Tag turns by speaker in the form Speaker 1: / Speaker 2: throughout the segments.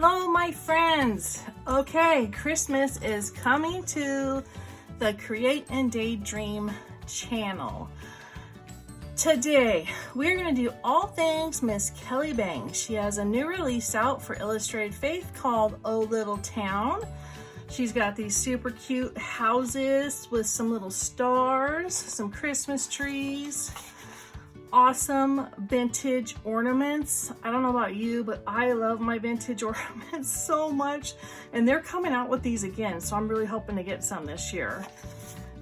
Speaker 1: Hello, my friends. Okay, Christmas is coming to the Create and Daydream channel. Today, we're going to do all things Miss Kelly Bang. She has a new release out for Illustrated Faith called Oh Little Town. She's got these super cute houses with some little stars, some Christmas trees, awesome vintage ornaments. I don't know about you, but I love my vintage ornaments so much. And they're coming out with these again, so I'm really hoping to get some this year.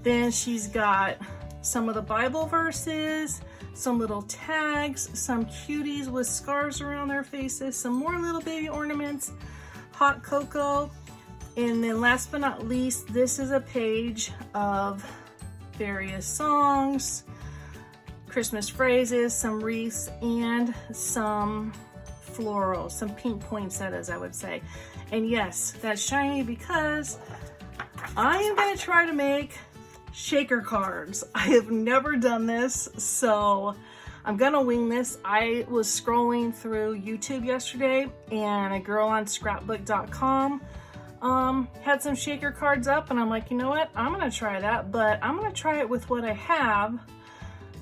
Speaker 1: Then she's got some of the Bible verses, some little tags, some cuties with scars around their faces, some more little baby ornaments, hot cocoa. And then last but not least, this is a page of various songs, Christmas phrases, some wreaths, and some florals, some pink poinsettias, I would say. And yes, that's shiny because I am going to try to make shaker cards. I have never done this, so I'm going to wing this. I was scrolling through YouTube yesterday, and a girl on scrapbook.com had some shaker cards up, and I'm like, you know what? I'm going to try that, but I'm going to try it with what I have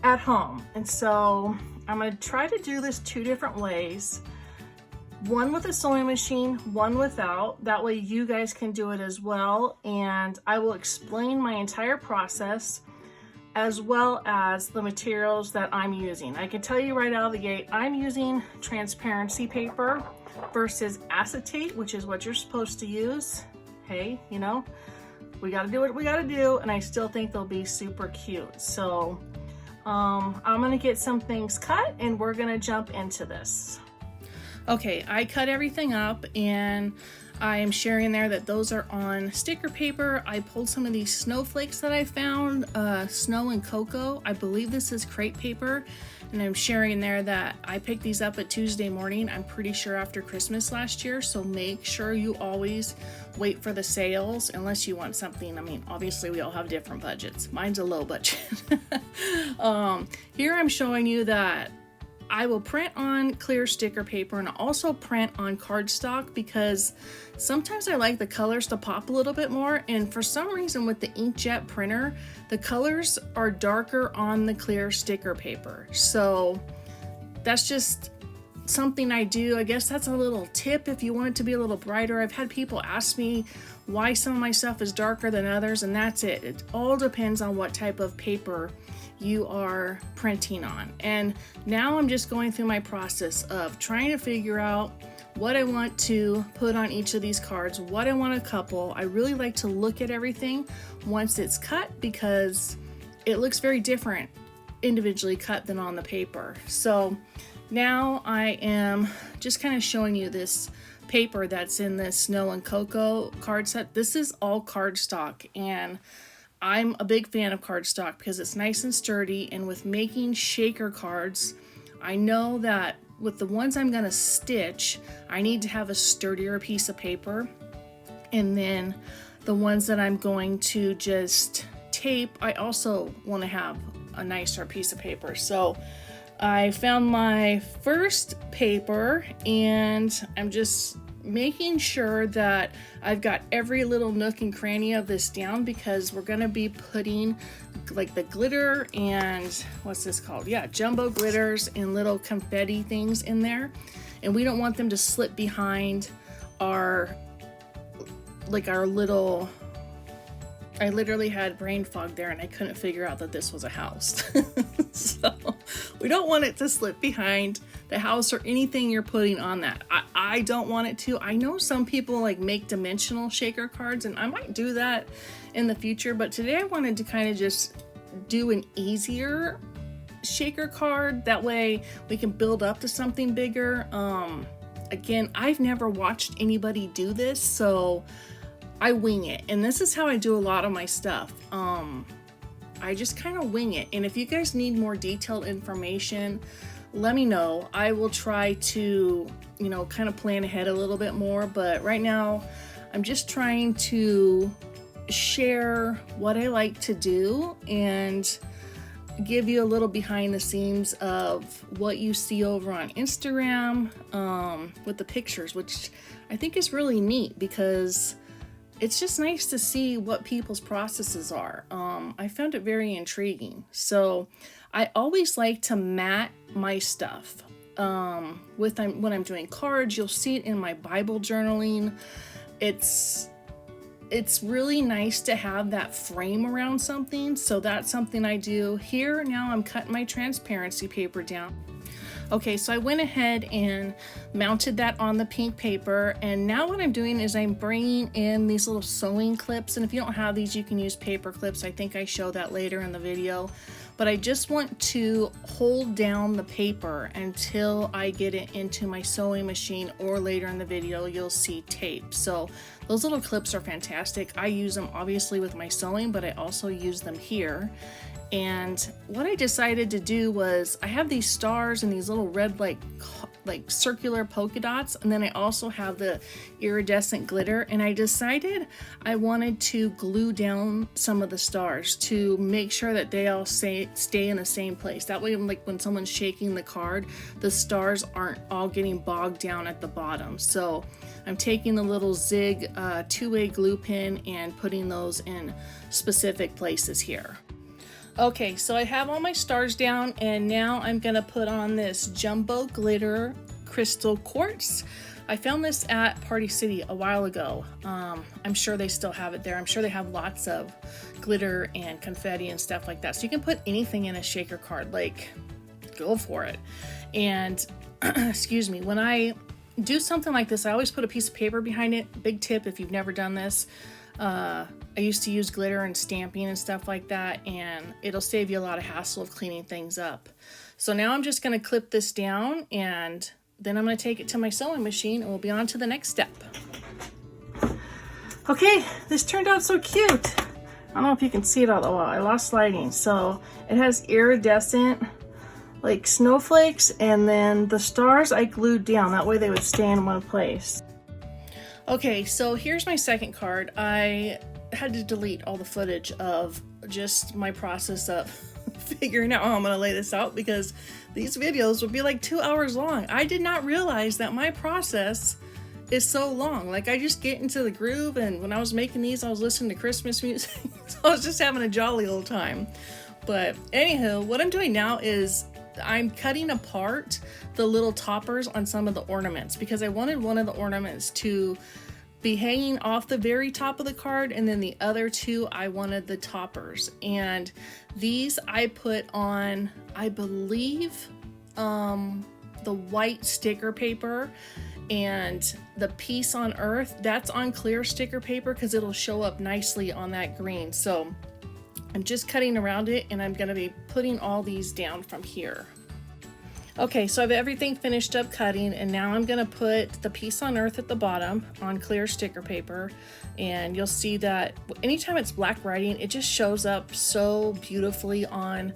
Speaker 1: at home. And so I'm going to try to do this two different ways, one with a sewing machine, one without. That way you guys can do it as well, and I will explain my entire process as well as the materials that I'm using. I can tell you right out of the gate, I'm using transparency paper versus acetate, which is what you're supposed to use. Hey, you know, we got to do what we got to do, and I still think they'll be super cute. So I'm gonna get some things cut and we're gonna jump into this. Okay, I cut everything up and I am sharing there that those are on sticker paper. I pulled some of these snowflakes that I found, snow and cocoa. I believe this is crepe paper, and I'm sharing there that I picked these up at Tuesday morning. I'm pretty sure after Christmas last year, so make sure you always wait for the sales unless you want something. I mean, obviously we all have different budgets. Mine's a low budget. Here I'm showing you that I will print on clear sticker paper and also print on cardstock because sometimes I like the colors to pop a little bit more, and for some reason with the inkjet printer, the colors are darker on the clear sticker paper. So that's just something I do. I guess that's a little tip if you want it to be a little brighter. I've had people ask me why some of my stuff is darker than others, and that's it. It all depends on what type of paper you are printing on. And now I'm just going through my process of trying to figure out what I want to put on each of these cards, what I want to couple. I really like to look at everything once it's cut because it looks very different individually cut than on the paper. So now I am just kind of showing you this paper that's in this snow and cocoa card set. This is all cardstock, and I'm a big fan of cardstock because it's nice and sturdy, and with making shaker cards, I know that with the ones I'm going to stitch, I need to have a sturdier piece of paper, and then the ones that I'm going to just tape, I also want to have a nicer piece of paper. So I found my first paper, and I'm just making sure that I've got every little nook and cranny of this down because we're going to be putting like the glitter and what's this called? Yeah, jumbo glitters and little confetti things in there. And we don't want them to slip behind our little, I literally had brain fog there and I couldn't figure out that this was a house. So we don't want it to slip behind the house or anything you're putting on that. I don't want it to. I know some people like make dimensional shaker cards, and I might do that in the future, but today I wanted to kind of just do an easier shaker card. That way we can build up to something bigger. Again, I've never watched anybody do this, so I wing it, and this is how I do a lot of my stuff. I just kind of wing it, and if you guys need more detailed information, let me know. I will try to, you know, kind of plan ahead a little bit more, but right now I'm just trying to share what I like to do and give you a little behind the scenes of what you see over on Instagram with the pictures, which I think is really neat because it's just nice to see what people's processes are. I found it very intriguing. So I always like to mat my stuff. When I'm doing cards, you'll see it in my Bible journaling. It's really nice to have that frame around something. So that's something I do. Here now I'm cutting my transparency paper down. Okay, so I went ahead and mounted that on the pink paper, and now what I'm doing is I'm bringing in these little sewing clips, and if you don't have these, you can use paper clips. I think I show that later in the video, but I just want to hold down the paper until I get it into my sewing machine, or later in the video you'll see tape. So those little clips are fantastic. I use them obviously with my sewing, but I also use them here. And what I decided to do was, I have these stars and these little red like circular polka dots, and then I also have the iridescent glitter, and I decided I wanted to glue down some of the stars to make sure that they all stay in the same place. That way, like when someone's shaking the card, the stars aren't all getting bogged down at the bottom. So I'm taking the little zig two-way glue pin and putting those in specific places here. Okay, so I have all my stars down, and now I'm gonna put on this jumbo glitter crystal quartz. I found this at Party City a while ago. I'm sure they still have it there. I'm sure they have lots of glitter and confetti and stuff like that. So you can put anything in a shaker card, like go for it. And excuse me, when I do something like this, I always put a piece of paper behind it. Big tip if you've never done this. I used to use glitter and stamping and stuff like that, and it'll save you a lot of hassle of cleaning things up. So now I'm just going to clip this down, and then I'm going to take it to my sewing machine, and we'll be on to the next step. Okay, this turned out so cute. I don't know if you can see it all the while. I lost lighting. So it has iridescent like snowflakes, and then the stars I glued down. That way they would stay in one place. Okay, so here's my second card. I had to delete all the footage of just my process of figuring out how I'm gonna lay this out, because these videos would be like 2 hours long. I did not realize that my process is so long. Like, I just get into the groove, and when I was making these, I was listening to Christmas music. So I was just having a jolly old time. But anywho, what I'm doing now is I'm cutting apart the little toppers on some of the ornaments, because I wanted one of the ornaments to be hanging off the very top of the card, and then the other two I wanted the toppers. And these I put on, I believe, the white sticker paper, and the Peace on Earth, that's on clear sticker paper because it'll show up nicely on that green. So I'm just cutting around it, and I'm going to be putting all these down from here. Okay, so I have everything finished up cutting, and now I'm going to put the Peace on Earth at the bottom on clear sticker paper, and you'll see that anytime it's black writing, it just shows up so beautifully on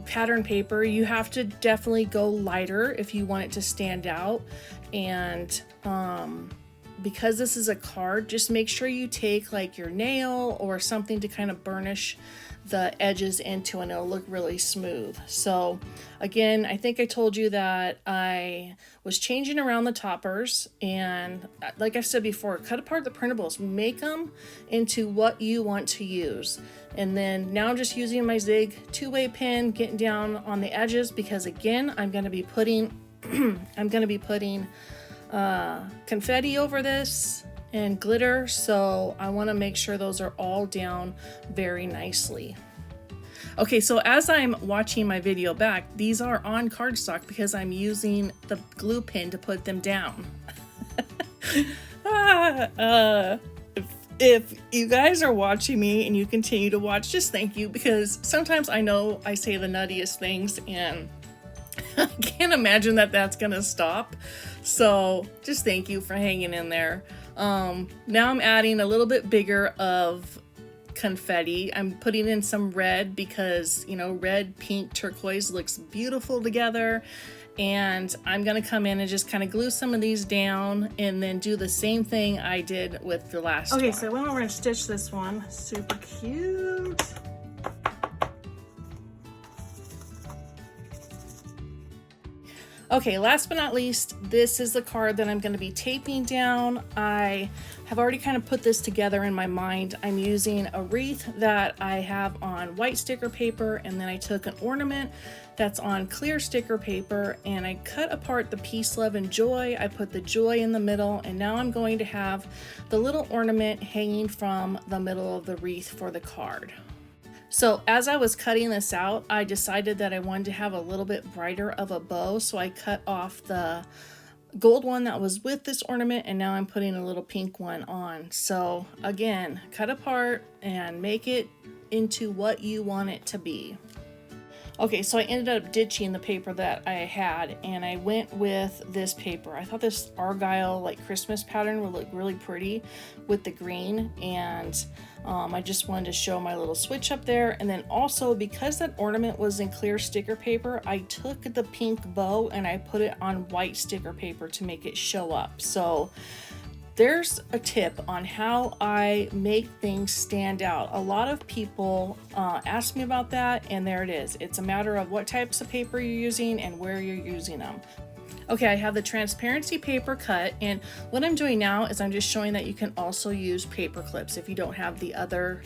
Speaker 1: pattern paper. You have to definitely go lighter if you want it to stand out, and because this is a card, just make sure you take like your nail or something to kind of burnish the edges into, and it'll look really smooth. So again, I think I told you that I was changing around the toppers, and like I said before, cut apart the printables, make them into what you want to use. And then now I'm just using my zig two-way pin, getting down on the edges, because again, I'm going to be putting confetti over this and glitter, so I want to make sure those are all down very nicely. Okay, so as I'm watching my video back, these are on cardstock because I'm using the glue pin to put them down. If you guys are watching me and you continue to watch, just thank you, because sometimes I know I say the nuttiest things, and I can't imagine that that's gonna stop. So just thank you for hanging in there. Now I'm adding a little bit bigger of confetti. I'm putting in some red because, you know, red, pink, turquoise looks beautiful together. And I'm gonna come in and just kind of glue some of these down, and then do the same thing I did with the last one. Okay, so I went over and stitched this one. Super cute. Okay, last but not least, this is the card that I'm going to be taping down. I have already kind of put this together in my mind. I'm using a wreath that I have on white sticker paper, and then I took an ornament that's on clear sticker paper, and I cut apart the peace, love, and joy. I put the joy in the middle, and now I'm going to have the little ornament hanging from the middle of the wreath for the card. So as I was cutting this out, I decided that I wanted to have a little bit brighter of a bow, so I cut off the gold one that was with this ornament, and now I'm putting a little pink one on. So again, cut apart and make it into what you want it to be. Okay, so I ended up ditching the paper that I had, and I went with this paper. I thought this argyle like Christmas pattern would look really pretty with the green, and I just wanted to show my little switch up there. And then also, because that ornament was in clear sticker paper, I took the pink bow and I put it on white sticker paper to make it show up. So there's a tip on how I make things stand out. A lot of people ask me about that, and there it is. It's a matter of what types of paper you're using and where you're using them. Okay, I have the transparency paper cut, and what I'm doing now is I'm just showing that you can also use paper clips. If you don't have the other,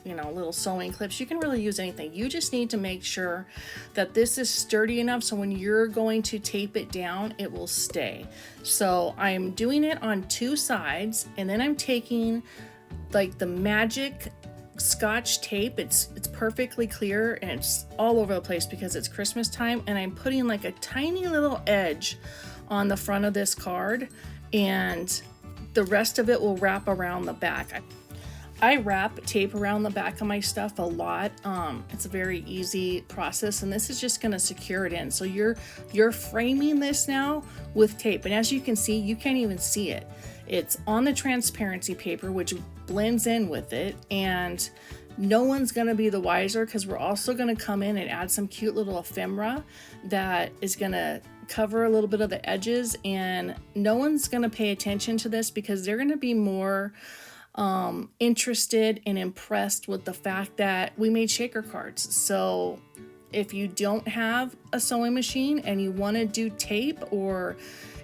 Speaker 1: little sewing clips, you can really use anything. You just need to make sure that this is sturdy enough so when you're going to tape it down, it will stay. So I'm doing it on two sides, and then I'm taking like the magic Scotch tape. It's perfectly clear and it's all over the place because it's Christmas time, and I'm putting like a tiny little edge on the front of this card, and the rest of it will wrap around the back. I wrap tape around the back of my stuff a lot. It's a very easy process, and this is just going to secure it in. So you're framing this now with tape, and as you can see, you can't even see it. It's on the transparency paper, which blends in with it, and no one's going to be the wiser because we're also going to come in and add some cute little ephemera that is going to cover a little bit of the edges, and no one's going to pay attention to this because they're going to be more interested and impressed with the fact that we made shaker cards. So if you don't have a sewing machine and you want to do tape, or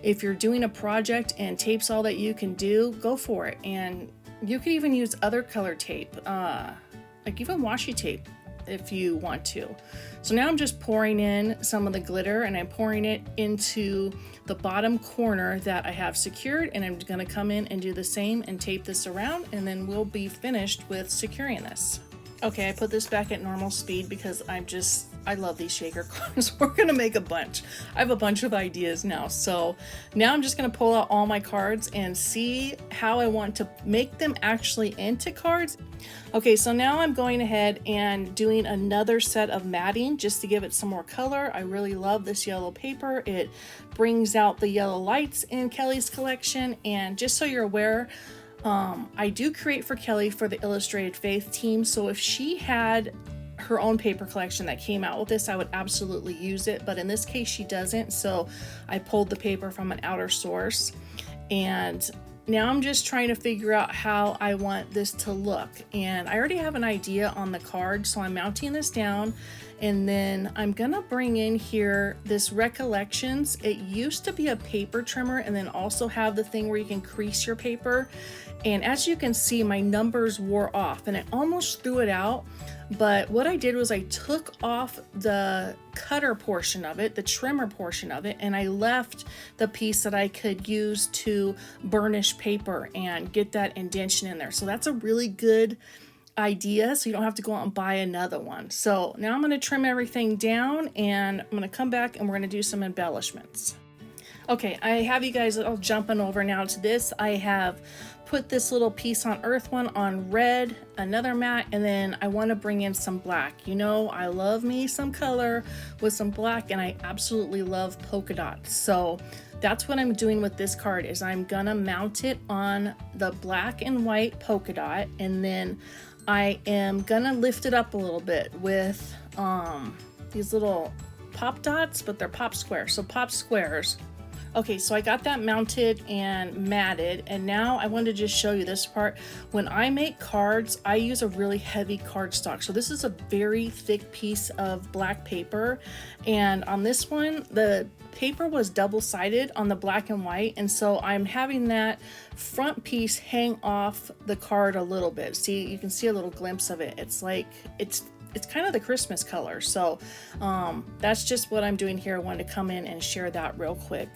Speaker 1: if you're doing a project and tape's all that you can do, go for it. And you could even use other color tape, like even washi tape if you want to. So now I'm just pouring in some of the glitter, and I'm pouring it into the bottom corner that I have secured, and I'm going to come in and do the same and tape this around, and then we'll be finished with securing this. Okay, I put this back at normal speed because I love these shaker cards. We're gonna make a bunch. I have a bunch of ideas now. So now I'm just gonna pull out all my cards and see how I want to make them actually into cards. Okay, so now I'm going ahead and doing another set of matting just to give it some more color. I really love this yellow paper. It brings out the yellow lights in Kelly's collection. And just so you're aware, I do create for Kelly for the Illustrated Faith team, so if she had her own paper collection that came out with this, I would absolutely use it, but in this case she doesn't, so I pulled the paper from an outer source. And now I'm just trying to figure out how I want this to look, and I already have an idea on the card, so I'm mounting this down, and then I'm gonna bring in here this Recollections. It used to be a paper trimmer and then also have the thing where you can crease your paper, and as you can see, my numbers wore off and I almost threw it out. But what I did was I took off the cutter portion of it, the trimmer portion of it, and I left the piece that I could use to burnish paper and get that indentation in there. So that's a really good idea, so you don't have to go out and buy another one. So now I'm going to trim everything down, and I'm going to come back and we're going to do some embellishments. Okay, I have you guys all jumping over now to this. I have put this little piece on earth one on red, another matte, and then I want to bring in some black. You know, I love me some color with some black, and I absolutely love polka dots. So that's what I'm doing with this card, is I'm gonna mount it on the black and white polka dot, and then I am gonna lift it up a little bit with these little pop dots, but they're pop squares, so pop squares. Okay, so I got that mounted and matted, and now I wanted to just show you this part. When I make cards, I use a really heavy cardstock. So this is a very thick piece of black paper, and on this one, the paper was double-sided on the black and white, and so I'm having that front piece hang off the card a little bit. See, you can see a little glimpse of it. It's like, it's kind of the Christmas color. So that's just what I'm doing here. I wanted to come in and share that real quick.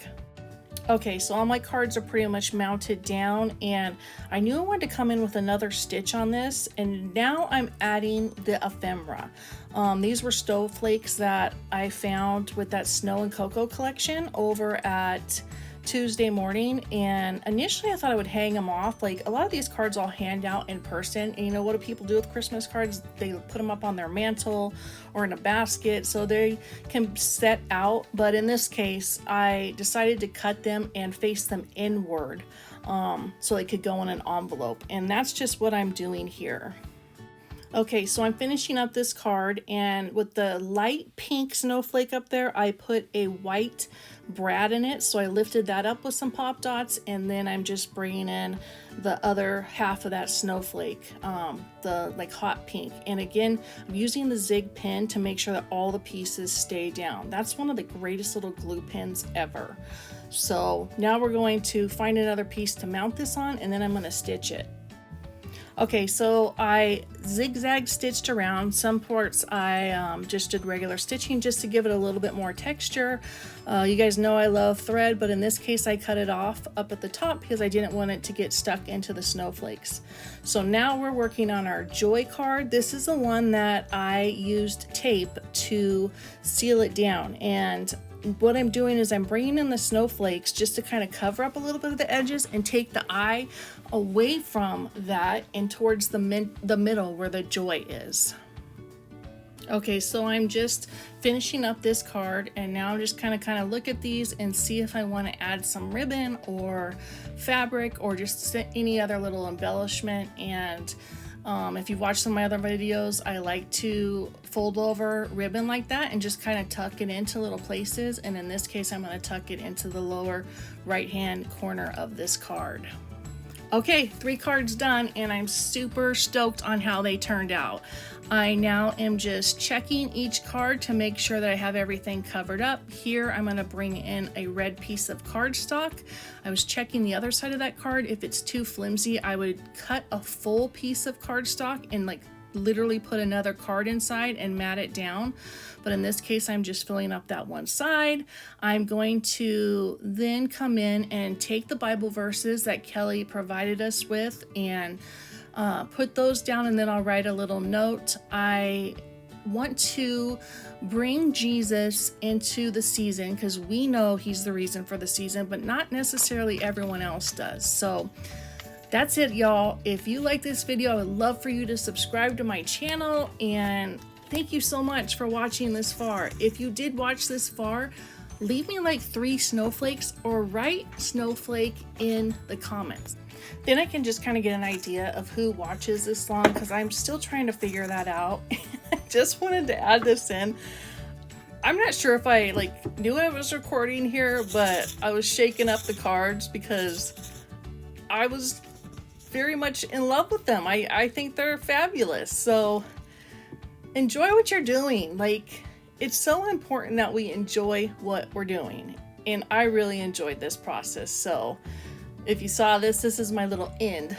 Speaker 1: Okay, so all my cards are pretty much mounted down, and I knew I wanted to come in with another stitch on this, and now I'm adding the ephemera. These were snowflakes that I found with that Snow and Cocoa collection over at Tuesday Morning, and initially I thought I would hang them off. Like, a lot of these cards I'll hand out in person, and you know what do people do with Christmas cards? They put them up on their mantle or in a basket so they can set out. But in this case, I decided to cut them and face them inward so they could go in an envelope, and that's just what I'm doing here. Okay, so I'm finishing up this card, and with the light pink snowflake up there, I put a white brad in it. So I lifted that up with some pop dots, and then I'm just bringing in the other half of that snowflake, the like hot pink. And again, I'm using the zig pin to make sure that all the pieces stay down. That's one of the greatest little glue pins ever. So now we're going to find another piece to mount this on, and then I'm going to stitch it. Okay, so I zigzag stitched around. Some parts I just did regular stitching just to give it a little bit more texture. You guys know I love thread, but in this case I cut it off up at the top because I didn't want it to get stuck into the snowflakes. So now we're working on our Joy card. This is the one that I used tape to seal it down, and what I'm doing is I'm bringing in the snowflakes just to kind of cover up a little bit of the edges and take the eye away from that and towards the middle where the joy is. Okay, so I'm just finishing up this card, and now I'm just kind of look at these and see if I want to add some ribbon or fabric or just any other little embellishment. And if you've watched some of my other videos, I like to fold over ribbon like that and just kind of tuck it into little places. And in this case, I'm going to tuck it into the lower right hand corner of this card. Okay, 3 cards done, and I'm super stoked on how they turned out. I now am just checking each card to make sure that I have everything covered up. Here I'm going to bring in a red piece of cardstock. I was checking the other side of that card. If it's too flimsy, I would cut a full piece of cardstock and like literally put another card inside and mat it down. But in this case, I'm just filling up that one side. I'm going to then come in and take the Bible verses that Kelly provided us with and put those down, and then I'll write a little note. I want to bring Jesus into the season because we know he's the reason for the season, but not necessarily everyone else does. So that's it, y'all. If you like this video, I would love for you to subscribe to my channel, and thank you so much for watching this far. If you did watch this far, leave me like 3 snowflakes or write snowflake in the comments. Then I can just kind of get an idea of who watches this long, because I'm still trying to figure that out. I just wanted to add this in. I'm not sure if I knew I was recording here, but I was shaking up the cards because I was very much in love with them. I think they're fabulous. So enjoy what you're doing. It's so important that we enjoy what we're doing. And I really enjoyed this process. So if you saw this, this is my little end